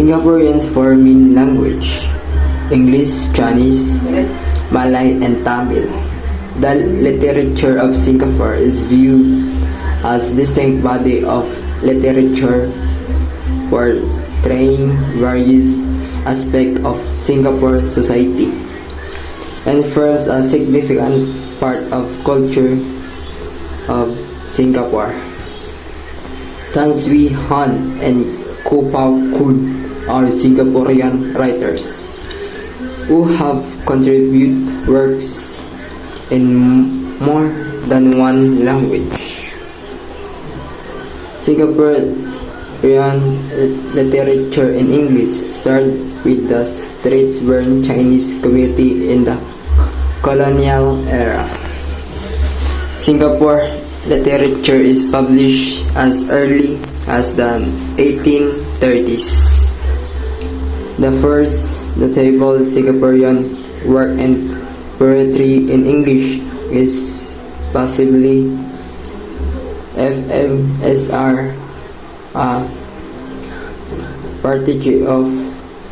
Singaporeans' four main language: English, Chinese, Malay, and Tamil. The literature of Singapore is viewed as distinct body of literature portraying various aspects of Singapore society and forms a significant part of culture of Singapore. Tan Swie Han and Koh Pao Kun are Singaporean writers who have contributed works in more than one language. Singaporean literature in English started with the Straits-born Chinese community in the colonial era. Singapore literature is published as early as the 1830s. The first notable Singaporean work in poetry in English is possibly FMSR, a parody of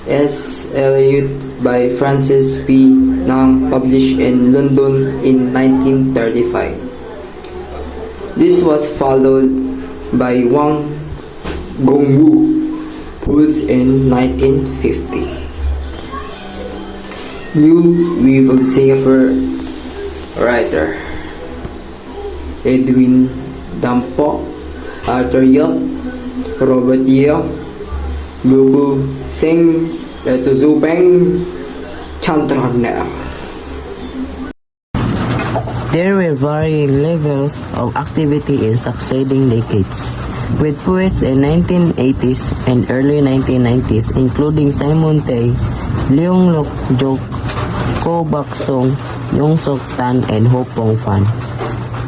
S. Eliot by Francis P. Nang, published in London in 1935. This was followed by Wang Gongwu, who's in 1950. New Wave of Singapore writer Edwin Dampo, Arthur Yap, Robert Yeo, Gupu Singh, Letuzupeng, Chandrana. There were varying levels of activity in succeeding decades, with poets in 1980s and early 1990s including Simon Tay, Leong Lok Jok, Ko Bak Song, Yong Sok Tan, and Ho Pong Fan.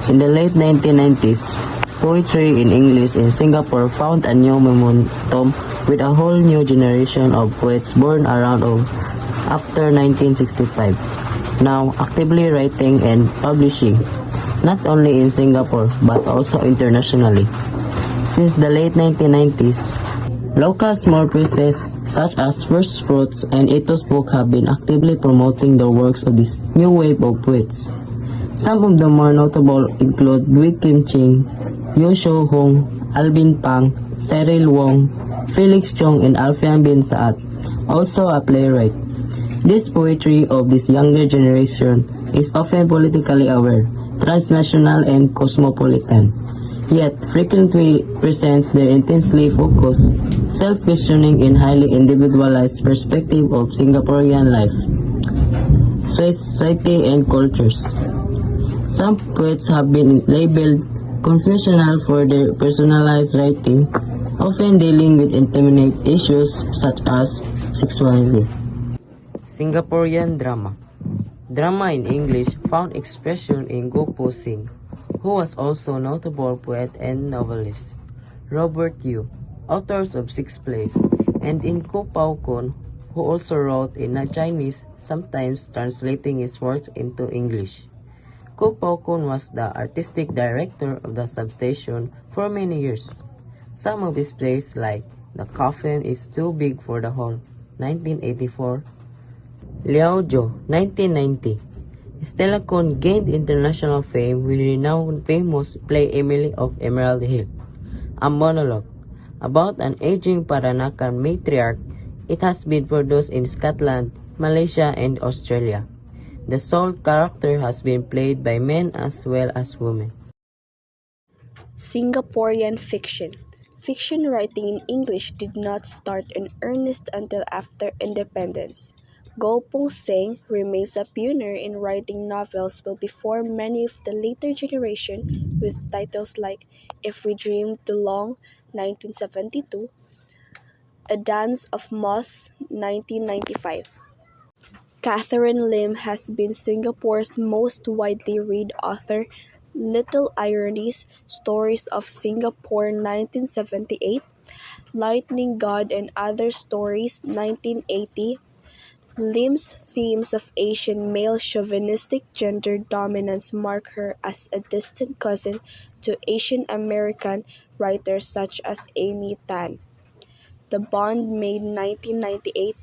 In the late 1990s, poetry in English in Singapore found a new momentum with a whole new generation of poets born around after 1965. Now actively writing and publishing, not only in Singapore but also internationally. Since the late 1990s, local small pieces such as First Fruits and Ito's Book have been actively promoting the works of this new wave of poets. Some of the more notable include Dwi Kim Ching, Yu Shou Hong, Alvin Pang, Cyril Wong, Felix Chong, and Alfian Bin Saad, also a playwright. This poetry of this younger generation is often politically aware, transnational, and cosmopolitan, yet frequently presents their intensely focused, self-questioning, and highly individualized perspective of Singaporean life, society, and cultures. Some poets have been labeled confessional for their personalized writing, often dealing with intimate issues such as sexuality. Singaporean drama. Drama in English found expression in Goh Po Sing, who was also a notable poet and novelist, Robert Yu, authors of 6 plays, and in Koh Pao Kun, who also wrote in Chinese, sometimes translating his works into English. Koh Pao Kun was the artistic director of the substation for many years. Some of his plays like The Coffin is Too Big for the Hall, 1984, Liao Jo, 1990. Stella Kon gained international fame with renowned famous play Emily of Emerald Hill, a monologue about an aging Peranakan matriarch. It has been produced in Scotland, Malaysia, and Australia. The sole character has been played by men as well as women. Singaporean fiction. Fiction writing in English did not start in earnest until after independence. Goh Po Sing remains a pioneer in writing novels well before many of the later generation, with titles like If We Dream Too Long, 1972, A Dance of Moths, 1995. Catherine Lim has been Singapore's most widely read author. Little Ironies, Stories of Singapore, 1978, Lightning God and Other Stories, 1980, Lim's themes of Asian male chauvinistic gender dominance mark her as a distant cousin to Asian American writers such as Amy Tan. The Bond made 1998,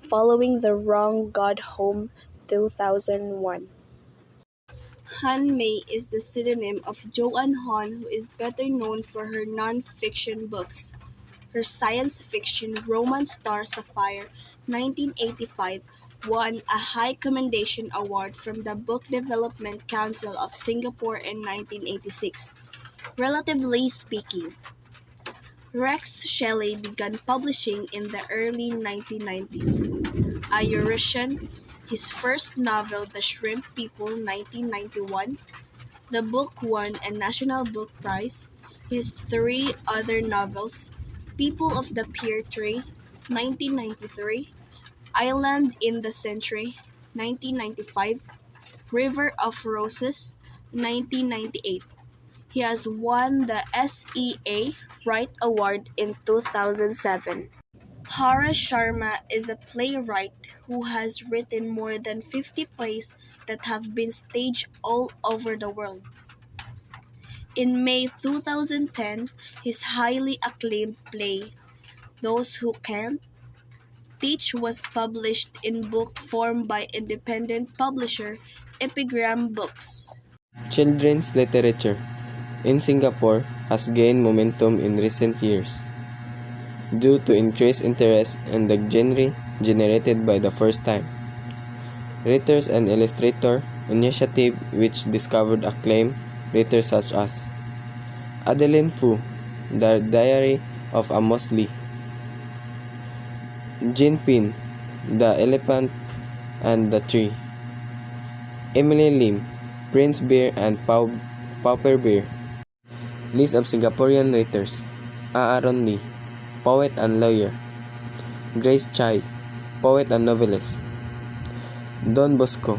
following The Wrong Got Home 2001. Han Mei is the pseudonym of Joanne Hon, who is better known for her non-fiction books. Her science fiction romance Star Sapphire 1985 won a High Commendation Award from the Book Development Council of Singapore in 1986. Relatively speaking, Rex Shelley began publishing in the early 1990s. A Eurasian, his first novel The Shrimp People 1991, the book won a National Book Prize. His three other novels, People of the Pear Tree 1993, Island in the Century 1995, River of Roses 1998. He has won the SEA Wright Award in 2007. Hara Sharma is a playwright who has written more than 50 plays that have been staged all over the world. In May 2010, his highly acclaimed play, Those Who Can't Teach, was published in book form by independent publisher Epigram Books. Children's literature in Singapore has gained momentum in recent years due to increased interest in the genre generated by the first time Writers and Illustrator initiative, which discovered acclaimed writers such as Adeline Fu, The Diary of Amos Lee, Jean Pin, The Elephant and the Tree, Emily Lim, Prince Bear and Pauper Bear. List of Singaporean writers: Aaron Lee, poet and lawyer; Grace Chai, poet and novelist; Don Bosco,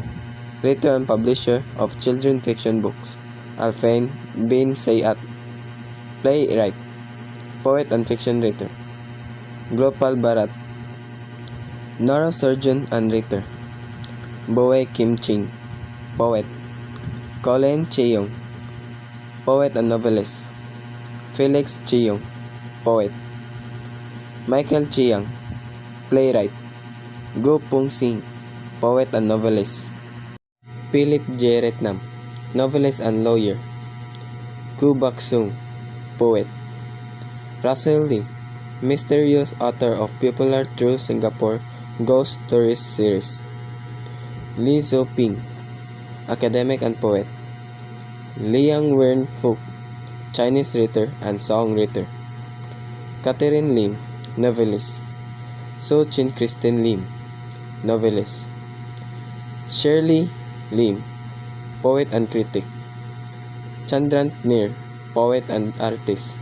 writer and publisher of children fiction books; Alfain bin Sayat, playwright, poet and fiction writer; Gopal Bharat, neurosurgeon and writer; Boe Kim Ching, poet; Colin Cheong, poet and novelist; Felix Cheong, poet; Michael Chiang, playwright; Go Pung Sing, poet and novelist; Philip J. Retnam, novelist and lawyer; Ku Bak Sung, poet; Russell Lee, mysterious author of popular True Singapore Ghost Tourist series; Lee Zo Ping, academic and poet; Liang Wen Fook, Chinese writer and songwriter; Catherine Lim, novelist; So Chin Christine Lim, novelist; Shirley Lim, poet and critic; Chandrant Nir, poet and artist;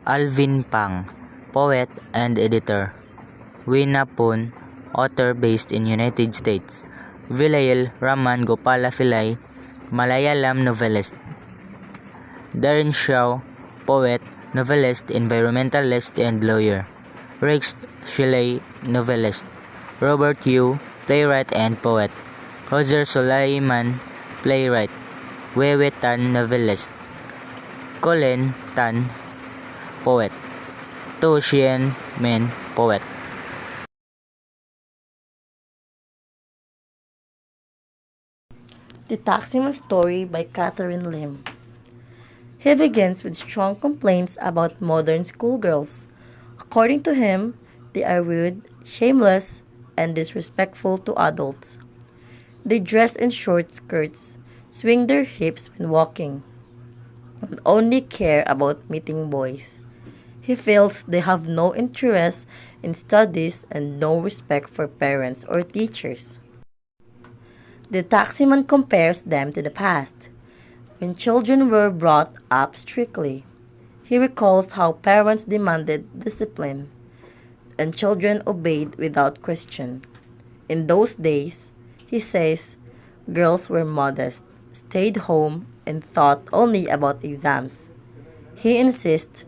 Alvin Pang, poet and editor; Weena Poon, author based in United States; Vilayal Raman Gopala Pillai, Malayalam novelist; Darren Shaw, poet, novelist, environmentalist and lawyer; Rex Shelley, novelist; Robert Yu, playwright and poet; Roger Sulaiman, playwright; Wewe Tan, novelist; Colin Tan, poet; To Chien Min, poet. The Taximan Story by Catherine Lim. He begins with strong complaints about modern schoolgirls. According to him, they are rude, shameless, and disrespectful to adults. They dress in short skirts, swing their hips when walking, and only care about meeting boys. He feels they have no interest in studies and no respect for parents or teachers. The taximan compares them to the past, when children were brought up strictly. He recalls how parents demanded discipline, and children obeyed without question. In those days, he says, girls were modest, stayed home, and thought only about exams. He insists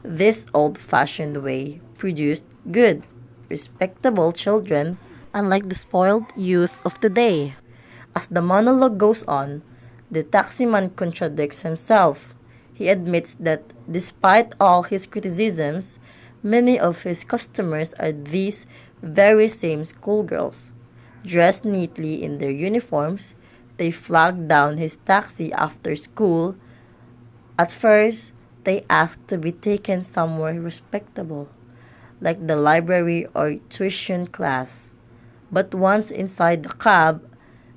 this old-fashioned way produced good, respectable children, unlike the spoiled youth of today. As the monologue goes on, the taximan contradicts himself. He admits that despite all his criticisms, Many of his customers are these very same schoolgirls. Dressed neatly in their uniforms, they flag down his taxi after school. At first, they ask to be taken somewhere respectable, like the library or tuition class. But once inside the cab,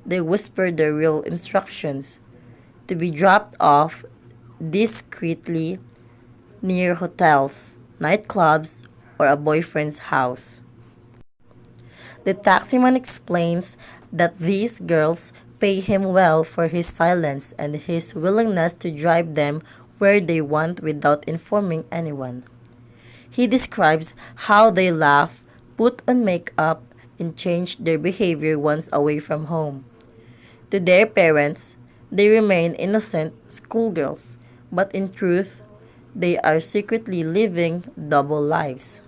they whisper their real instructions to be dropped off discreetly near hotels, nightclubs, or a boyfriend's house. The taximan explains that these girls pay him well for his silence and his willingness to drive them where they want without informing anyone. He describes how they laugh, put on makeup, and change their behavior once away from home. To their parents, they remain innocent schoolgirls, but in truth, they are secretly living double lives.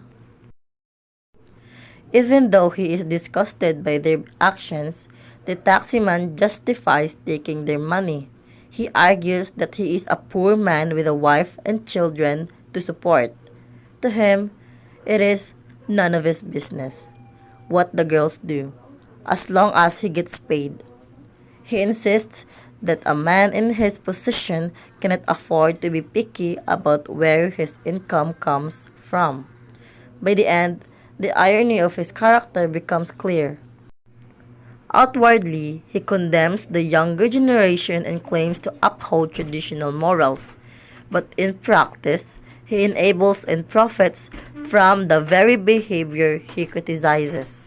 Even though he is disgusted by their actions, the taximan justifies taking their money. He argues that he is a poor man with a wife and children to support. To him, it is none of his business what the girls do, as long as he gets paid. He insists that a man in his position cannot afford to be picky about where his income comes from. By the end, the irony of his character becomes clear. Outwardly, he condemns the younger generation and claims to uphold traditional morals, but in practice, he enables and profits from the very behavior he criticizes.